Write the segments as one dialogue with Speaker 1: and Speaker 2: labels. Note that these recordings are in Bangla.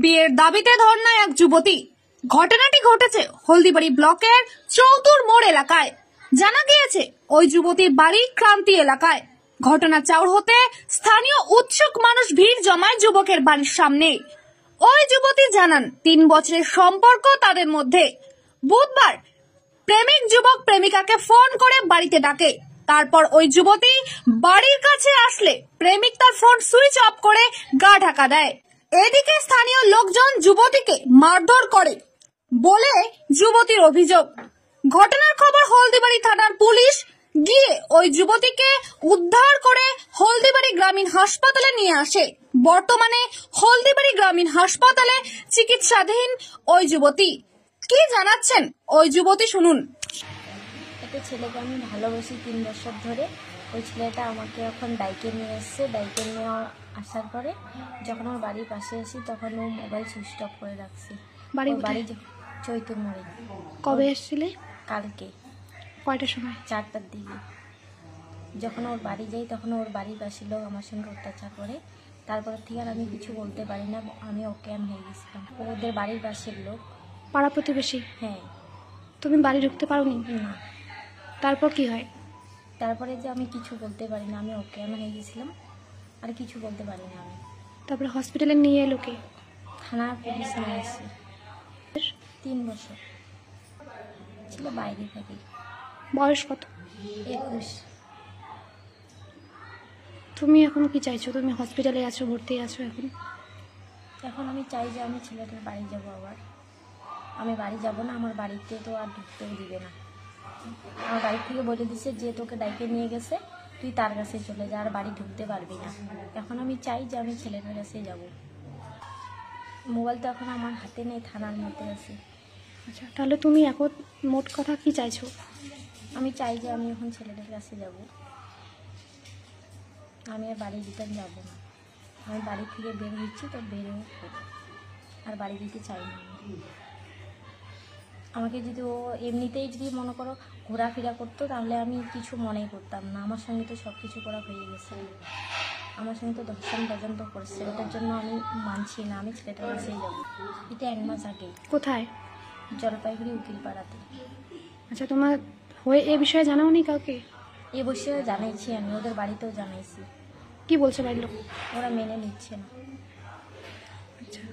Speaker 1: বিয়ের দাবিতে ধর্নায় এক যুবতী। ঘটনাটি ঘটেছে হলদিবাড়ি ব্লকের চৌতুর মোড় এলাকায়। জানা গিয়েছে ওই যুবতীর বাড়ি ক্রান্তি এলাকায়। ঘটনা চাউর হতে স্থানীয় উৎসুক মানুষ ভিড় জমায় যুবকের বাড়ির সামনে। ওই যুবতী জানান 3 বছরের সম্পর্ক তাদের মধ্যে। বুধবার প্রেমিক যুবক প্রেমিকাকে ফোন করে বাড়িতে ডাকে। তারপর ওই যুবতী বাড়ির কাছে আসলে প্রেমিক তার ফোন সুইচ অফ করে গা ঢাকা দেয়। এদিকে স্থানীয় লোকজন যুবতীকে মারধর করে বলে যুবতীর অভিযোগ। ঘটনার খবর হলদিবাড়ি থানার পুলিশ গিয়ে ওই যুবতীকে উদ্ধার করে হলদিবাড়ি গ্রামীণ হাসপাতালে নিয়ে আসে। বর্তমানে হলদিবাড়ি গ্রামীণ হাসপাতালে চিকিৎসাধীন ওই যুবতী। কি জানাচ্ছেন ওই যুবতী শুনুন।
Speaker 2: একটা ছেলেকে আমি ভালোবাসি 3 বছর ধরে। ওই ছেলেটা আমাকে এখন ডাইকে নিয়ে এসছে। ডাইকে নিয়ে আসার পরে যখন আমার বাড়ির পাশে আসি তখন ও মোবাইল সুইচ অফ করে রাখছে। বাড়ি চৈতুর মোড়ে।
Speaker 1: কবে এসেছিলে?
Speaker 2: কালকে।
Speaker 1: কয়টার সময়?
Speaker 2: 4টার দিকে। যখন ওর বাড়ি যাই তখন ওর বাড়ির পাশের লোক আমার সঙ্গে অত্যাচার করে। তারপর থেকে আর আমি কিছু বলতে পারি না, আমি অজ্ঞান হয়ে গেছিলাম। ওদের বাড়ির পাশের লোক,
Speaker 1: পাড়া প্রতিবেশী।
Speaker 2: হ্যাঁ।
Speaker 1: তুমি বাড়ি ঢুকতে পারোনি?
Speaker 2: না।
Speaker 1: তারপর কি হয়?
Speaker 2: তারপরে যে আমি কিছু বলতে পারি না, আমি অজ্ঞান হয়ে গেছিলাম, আর কিছু বলতে পারি না আমি।
Speaker 1: তারপরে হসপিটালে নিয়ে এলো কে?
Speaker 2: থানার পুলিশ নিয়ে আসে। 3 বছর ছিল, বাইরে থাকি।
Speaker 1: বয়স কত?
Speaker 2: 21।
Speaker 1: তুমি এখন কি চাইছো? তুমি হসপিটালে আছো, ভর্তি আছো এখন।
Speaker 2: এখন আমি চাই যে আমি ছেলেটার বাড়ি যাব। আবার আমি বাড়ি যাব না, আমার বাড়িতে তো আর ঢুকতেও দিবে না। আমার বাড়ি থেকে বলে দিছে যে তোকে ডাইকে নিয়ে গেছে, তুই তার কাছে চলে যা, আর বাড়ি ঢুকতে পারবি না। এখন আমি চাই যে আমি ছেলেটার কাছে যাব। মোবাইল তো এখন আমার হাতে নেই, থানার মধ্যে আছে।
Speaker 1: আচ্ছা, তাহলে তুমি এখন মোট কথা কি চাইছো?
Speaker 2: আমি চাই যে আমি এখন ছেলেটার কাছে যাব। আমি আর বাড়ি রিটার্ন যাব না। আমি বাড়ি থেকে বের হচ্ছি তো বেরো, আর বাড়ি যেতে চাই না। আমাকে যদি ও এমনিতেই যদি মনে করো ঘোরাফেরা করতো তাহলে আমি কিছু মনেই করতাম না। আমার সঙ্গে তো সব কিছু করা হয়ে গেছে। আমার সঙ্গে তো ধর্ষণ পর্যন্ত করছে। ওটার জন্য আমি মানছি না, আমি ছেলেটার কাছেই যাবো। এটা 1 মাস আগে।
Speaker 1: কোথায়?
Speaker 2: জলপাইগুড়ি উকিলপাড়াতে।
Speaker 1: আচ্ছা, তোমার হয়ে এ বিষয়ে জানাওনি কাউকে?
Speaker 2: এ বিষয়ে জানাইছি, আমি ওদের বাড়িতেও জানাইছি।
Speaker 1: কি বলছে বাড়ির লোক?
Speaker 2: ওরা মেনে নিচ্ছে না।
Speaker 1: আচ্ছা,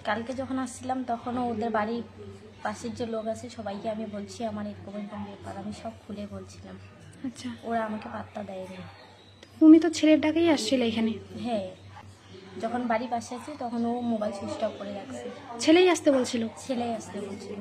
Speaker 2: কালকে যখন আসছিলাম তখনও ওদের বাড়ির পাশের যে লোক আছে সবাইকে আমি বলছি আমার এরকম এরকম ব্যাপার, আমি সব খুলে বলছিলাম।
Speaker 1: আচ্ছা,
Speaker 2: ওরা আমাকে পাত্তা দেয়নি।
Speaker 1: তুমি তো ছেলের ডাকেই আসছিলে এখানে।
Speaker 2: হ্যাঁ, যখন বাড়ির পাশে আছি তখন ও মোবাইল সুইচ অফ করে রাখছে।
Speaker 1: ছেলেই আসতে বলছিল?
Speaker 2: ছেলেই আসতে বলছিল।